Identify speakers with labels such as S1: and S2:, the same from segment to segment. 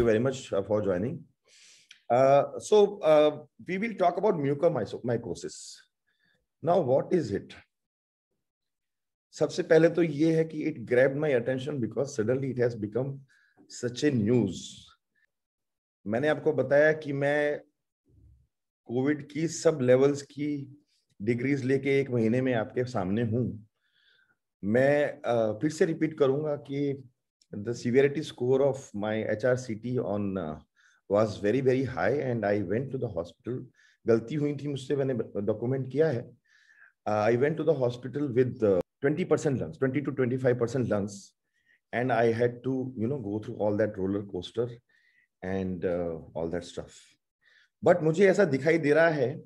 S1: you very much for joining. We will talk about mucormycosis. Now, what is it? सबसे पहले तो ये है कि it grabbed my attention because suddenly it has become such a news. मैंने आपको बताया कि मैं कोविड की सब लेवल्स की डिग्रीज लेके एक महीने में आपके सामने हूं. मैं फिर से रिपीट करूंगा कि the severity score of my HRCT on was very very high and I went to the hospital. गलती हुई थी मुझसे, मैंने डॉक्यूमेंट किया है. I went to the hospital with 20% lungs, 20 to 25% lungs, and I had to, go through all that roller coaster and all that stuff. But मुझे ऐसा दिखाई दे रहा है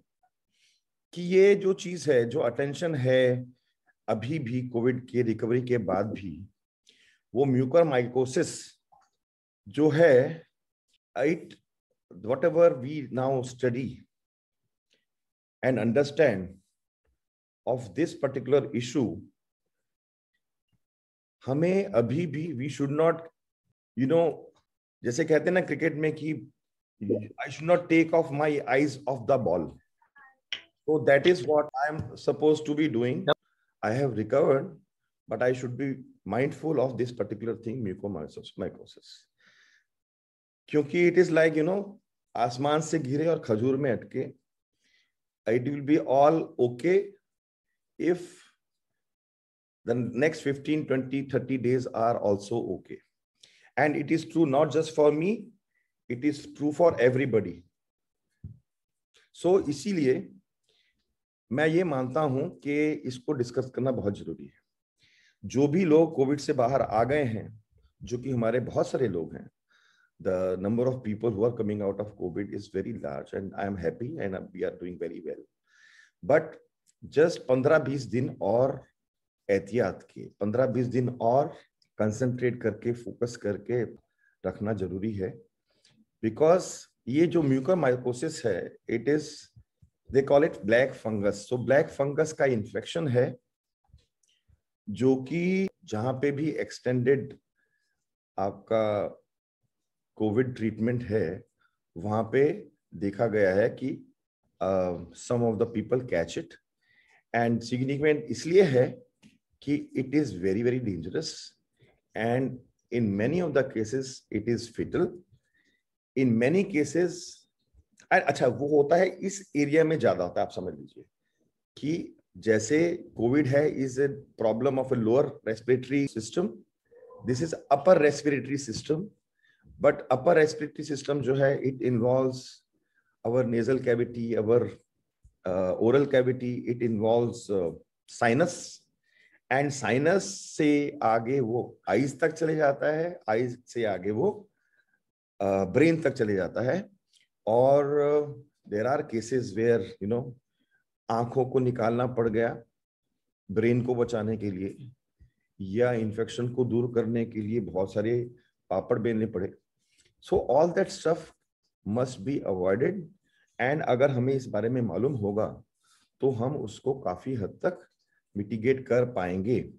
S1: कि ये जो चीज है, जो अटेंशन है अभी भी कोविड के रिकवरी के बाद भी, वो म्यूकरमाइकोसिस जो है, it whatever we now study and understand of this particular issue, हमें अभी भी we should not, जैसे कहते हैं ना क्रिकेट में कि I should not take off my eyes off the ball. So that is what I am supposed to be doing. I have recovered, but I should be mindful of this particular thing, mucormycosis. क्योंकि it is like, आसमान से गिरे और खजूर में अटके. It will be all okay if the next 15, 20, 30 days are also okay. And it is true not just for me, it is true for everybody. So इसीलिए मैं ये मानता हूं कि इसको डिस्कस करना बहुत जरूरी है. जो भी लोग कोविड से बाहर आ गए हैं, जो कि हमारे बहुत सारे लोग हैं, the number of people who are coming out of COVID is very large and I am happy and we are doing very well. But just 15-20 दिन और एहतियात के, 15-20 दिन और कंसंट्रेट करके, फोकस करके रखना जरूरी है. बिकॉज ये जो म्यूकरमाइकोसिस है, it is, they call it black fungus. So black fungus का इन्फेक्शन है जो कि जहां पे भी एक्सटेंडेड आपका कोविड ट्रीटमेंट है, वहां पे देखा गया है कि some of the people catch it. And significant इसलिए है कि it is very very dangerous and in many of the cases it is fatal. In many cases, अच्छा वो होता है इस एरिया में ज्यादा होता है. आप समझ लीजिए कि जैसे कोविड है is a problem of a lower respiratory system, this is upper respiratory system. But upper respiratory system जो है, it involves our nasal cavity, our oral cavity, it involves sinus, and sinus से आगे वो eyes तक चले जाता है, eyes से आगे वो brain तक चले जाता है. और there are cases where आंखों को निकालना पड़ गया ब्रेन को बचाने के लिए, या इन्फेक्शन को दूर करने के लिए बहुत सारे पापड़ बेलने पड़े. So all that stuff must be avoided. And अगर हमें इस बारे में मालूम होगा तो हम उसको काफी हद तक मिटिगेट कर पाएंगे.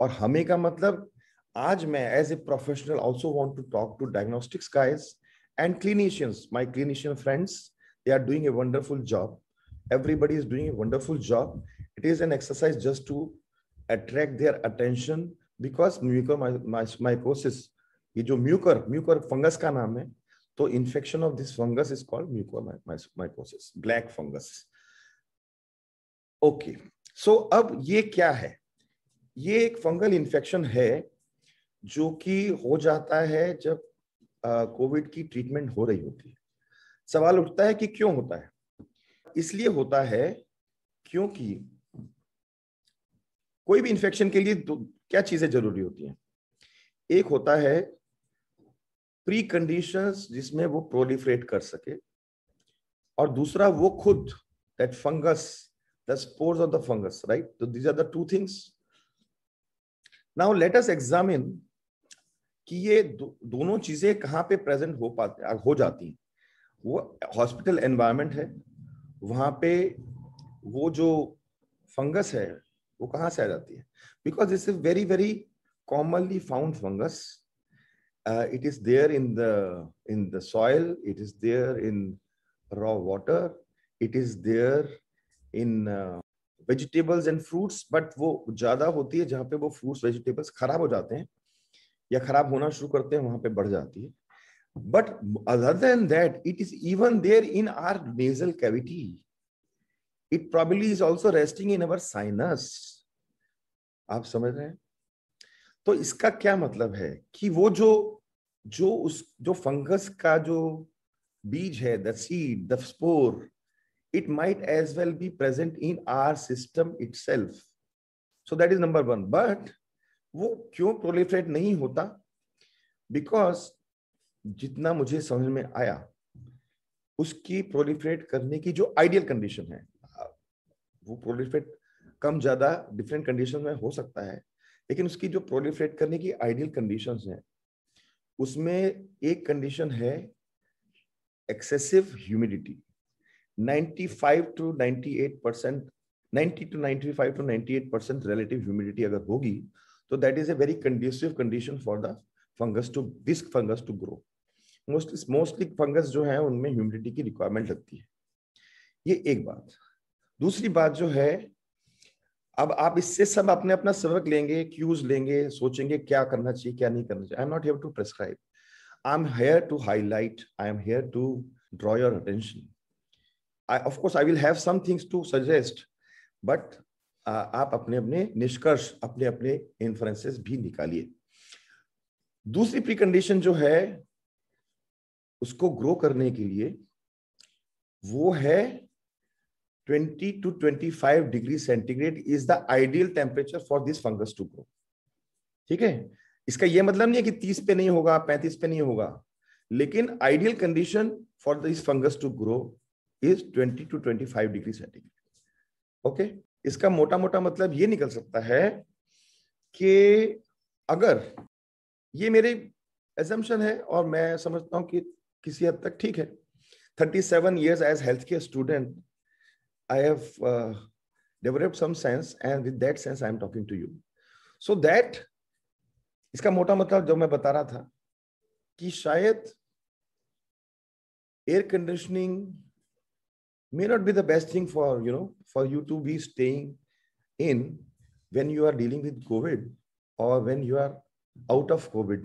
S1: और हमें का मतलब, आज मैं as a professional also want to talk to diagnostics guys and clinicians. My clinician friends, they are doing a wonderful job. Everybody is doing a wonderful job. It is an exercise just to attract their attention because mucormycosis, ये जो Mucor fungus का नाम है, तो infection of this fungus is called mucormycosis, black fungus. Okay, so अब ये क्या है? ये एक फंगल इन्फेक्शन है जो कि हो जाता है जब कोविड की ट्रीटमेंट हो रही होती है. सवाल उठता है कि क्यों होता है? इसलिए होता है क्योंकि कोई भी इन्फेक्शन के लिए क्या चीजें जरूरी होती हैं? एक होता है प्री कंडीशंस जिसमें वो प्रोलिफरेट कर सके, और दूसरा वो खुद, that fungus, the spores of the fungus, right? तो these are the two things. Now let us examine कि ये दोनों चीजें कहां पे प्रेजेंट हो जाती हैं. वो हॉस्पिटल एनवायरनमेंट है, वहां पे वो जो फंगस है वो कहां से आ जाती है? Because it's a very very commonly found fungus It is there in the soil. It is there in raw water. It is there in vegetables and fruits. But वो ज्यादा होती है जहाँ पे वो fruits vegetables खराब हो जाते हैं या खराब होना शुरू करते हैं, वहां पे बढ़ जाती है. But other than that, it is even there in our nasal cavity. It probably is also resting in our sinus. आप समझ रहे हैं? तो इसका क्या मतलब है कि वो जो फंगस का जो बीज है, the seed, the spore, it might as well be present in our system itself. So that is number one. But वो क्यों proliferate नहीं होता? Because जितना मुझे समझ में आया, उसकी proliferate करने की जो ideal condition है, वो proliferate कम ज्यादा different condition में हो सकता है, लेकिन उसकी जो proliferate करने की ideal conditions हैं, उसमें एक condition है excessive humidity. 95 to 98%, 90 to 95 to 98% relative humidity अगर होगी, तो that is a very conducive condition for the this fungus to grow. Mostly fungus जो है उनमें humidity की requirement लगती है. ये एक बात. दूसरी बात जो है, अब आप इससे सब अपने अपना सबक लेंगे, cues लेंगे, सोचेंगे क्या करना चाहिए, क्या नहीं करना चाहिए. I'm not here to prescribe. I'm here to highlight. I am here to draw your attention. Of course, I will have some things to suggest, but आप अपने अपने निष्कर्ष, अपने अपने इन्फ्रेंसेस भी निकालिए. दूसरी प्रीकंडीशन जो है उसको ग्रो करने के लिए, वो है 20 to 25 degree centigrade is the ideal temperature for this fungus to grow. ठीक है? इसका ये मतलब नहीं है कि 30 पे नहीं होगा, 35 पे नहीं होगा, लेकिन ideal condition for this fungus to grow is 20 to 25 degree centigrade. Okay, इसका मोटा मोटा मतलब ये निकल सकता है कि अगर ये मेरे assumption है और मैं समझता हूं कि किसी हद तक ठीक है. 37 years as healthcare student, I have developed some sense, and with that sense I am talking to you. So that इसका मोटा मतलब जो मैं बता रहा था कि शायद air conditioning may not be the best thing for you to be staying in when you are dealing with COVID or when you are out of COVID,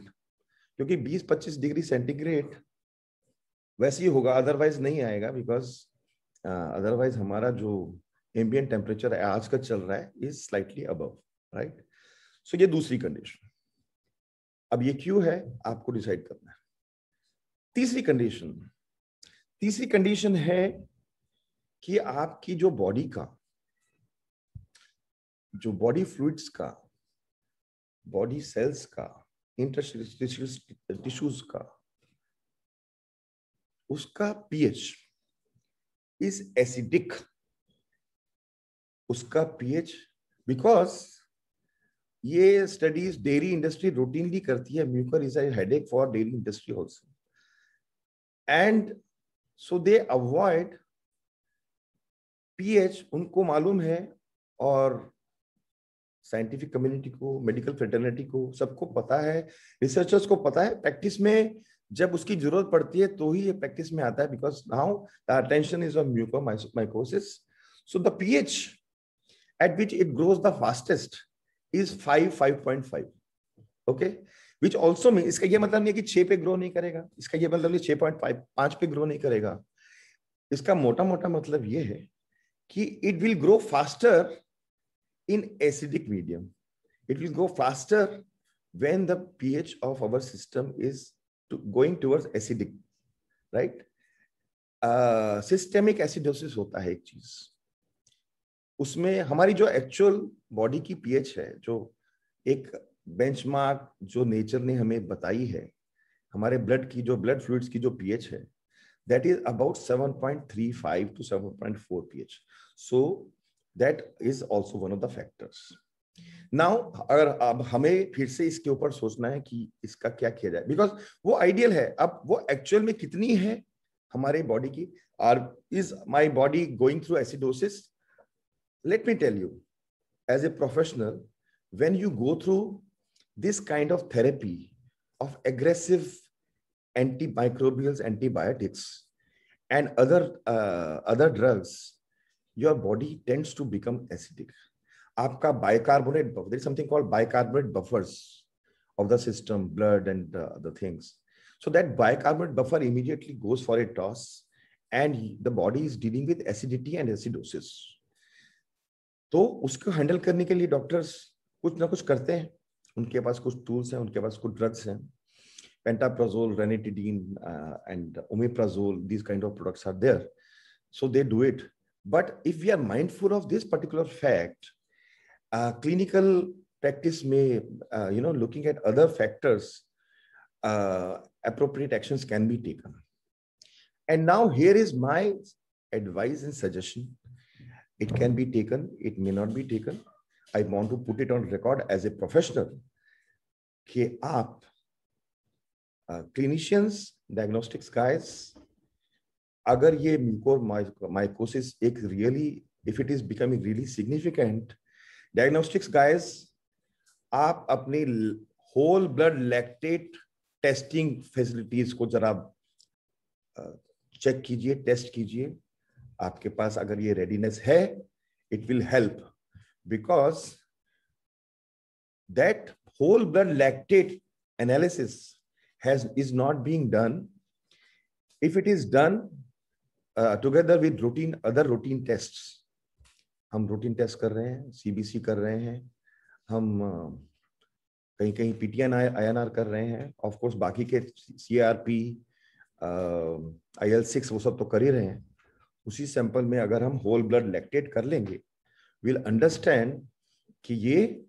S1: क्योंकि 20-25 डिग्री सेंटीग्रेड वैसे ही होगा, अदरवाइज नहीं आएगा. बिकॉज अदरवाइज हमारा जो ambient temperature है आज का चल रहा है इज स्लाइटली अबव, राइट. सो ये दूसरी कंडीशन. अब ये क्यों है आपको डिसाइड करना है. तीसरी कंडीशन है कि आपकी जो बॉडी का, जो बॉडी फ्लूइड्स का, बॉडी सेल्स का, इंटरस्टिशियल टिश्यूज का, उसका पीएच इज एसिडिक. उसका पीएच, बिकॉज ये स्टडीज डेयरी इंडस्ट्री रूटीनली करती है. Mucor is a headache for dairy industry also, and so they avoid pH. उनको मालूम है, और साइंटिफिक कम्युनिटी को, मेडिकल फ्रेटर्निटी को, सबको पता है, रिसर्चर्स को पता है. प्रैक्टिस में जब उसकी जरूरत पड़ती है तो ही ये प्रैक्टिस में आता है, because now the attention is on mucormycosis. So the pH eight which it grows the fastest is 5.5. Okay, which also mean, इसका ये मतलब नहीं है कि 6 पे ग्रो नहीं करेगा, इसका ये मतलब नहीं 6.5 पे ग्रो नहीं करेगा. इसका मोटा मोटा मतलब ये है कि it will grow faster in acidic medium. It will grow faster when the pH of our system is going towards acidic, right? Systemic acidosis होता है एक चीज. उसमें हमारी जो एक्चुअल बॉडी की pH है, जो एक बेंचमार्क जो नेचर ने हमें बताई है, हमारे ब्लड की जो ब्लड फ्लूइड्स की जो pH है, that is about 7.35 to 7.4 pH. So that is also one of the factors. Now, अगर अब हमें फिर से इसके ऊपर सोचना है कि इसका क्या किया जाए, बिकॉज वो आइडियल है. अब वो एक्चुअल में कितनी है हमारे बॉडी की, और is my body going through acidosis? Let me tell you, as a professional, when you go through this kind of therapy, of aggressive antimicrobials, antibiotics, and other drugs, your body tends to become acidic. आपका bicarbonate buffer, there is something called bicarbonate buffers of the system, blood and the things. So that bicarbonate buffer immediately goes for a toss, and the body is dealing with acidity and acidosis. तो उसको handle करने के लिए doctors कुछ ना कुछ करते हैं. उनके पास कुछ टूल्स हैं, उनके पास कुछ ड्रग्स हैं. Pantoprazole, ranitidine, and omeprazole, these kind of products are there. So they do it. But if we are mindful of this particular fact, clinical practice may, looking at other factors, appropriate actions can be taken. And now here is my advice and suggestion. It can be taken, it may not be taken. I want to put it on record as a professional. कि आप clinicians, diagnostics guys, अगर ये mucormycosis एक really, if it is becoming really significant, diagnostics guys, आप अपनी whole blood lactate testing facilities को जरा check कीजिए, test कीजिए. आपके पास अगर ये readiness है, it will help, because that whole blood lactate analysis is not being done. If it is done together with other routine tests, हम routine test कर रहे हैं, CBC कर रहे हैं, हम कहीं PTN INR कर रहे हैं, of course बाकी के CRP, IL-6 वो सब तो कर ही रहे हैं. उसी सैंपल में अगर हम whole blood lactate कर लेंगे, we'll understand कि ये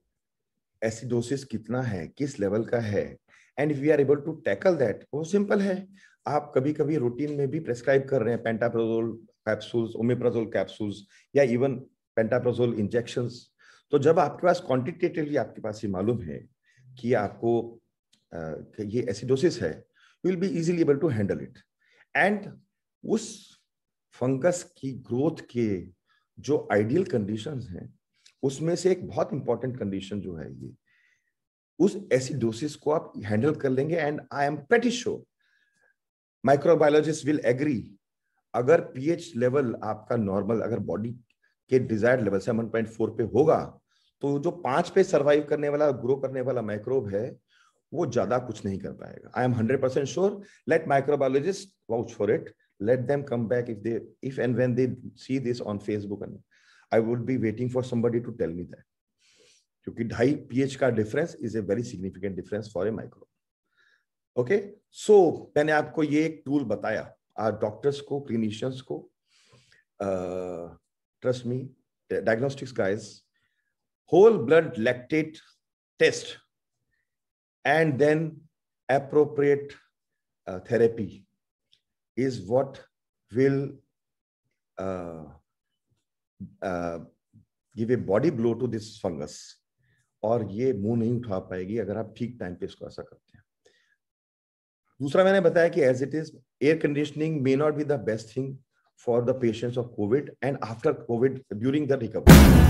S1: एसिडोसिस कितना है, किस लेवल का है. And if we are able to tackle that, वो सिंपल है. आप कभी कभी रूटीन में भी प्रेस्क्राइब कर रहे हैं पेंटाप्राजोल कैप्सूल्स, ओमेप्राजोल कैप्सूल्स, या इवन पेंटाप्राजोल इंजेक्शंस. तो जब आपके पास क्वांटिटेटिवली आपके पास ये मालूम है कि आपको ये एसिडोसिस है, you will be easily able to handle it. And उस फंगस की ग्रोथ के जो आइडियल कंडीशंस हैं, उसमें से एक बहुत इंपॉर्टेंट कंडीशन जो है ये, उस एसिडोसिस को आप हैंडल कर लेंगे. And I am pretty sure microbiologist will agree, अगर पीएच लेवल आपका नॉर्मल, अगर बॉडी के डिजायर्ड लेवल 7.4 पे होगा, तो जो 5 पे सर्वाइव करने वाला, ग्रो करने वाला माइक्रोब है, वो ज्यादा कुछ नहीं कर पाएगा. I am 100% sure. Let microbiologist vouch for it. Let them come back if and when they see this on Facebook, and I would be waiting for somebody to tell me that. क्योंकि 2.5 pH का difference is a very significant difference for a microbe. Okay, so मैंने आपको ये एक tool बताया, doctors को, clinicians को, trust me, diagnostics guys, whole blood lactate test and then appropriate therapy is what will give a body blow to this fungus. और ये मुंह नहीं उठा पाएगी अगर आप ठीक टाइम पे इसको ऐसा करते हैं. दूसरा मैंने बताया कि as it is, air conditioning may not be the best thing for the patients of COVID and after COVID during the recovery.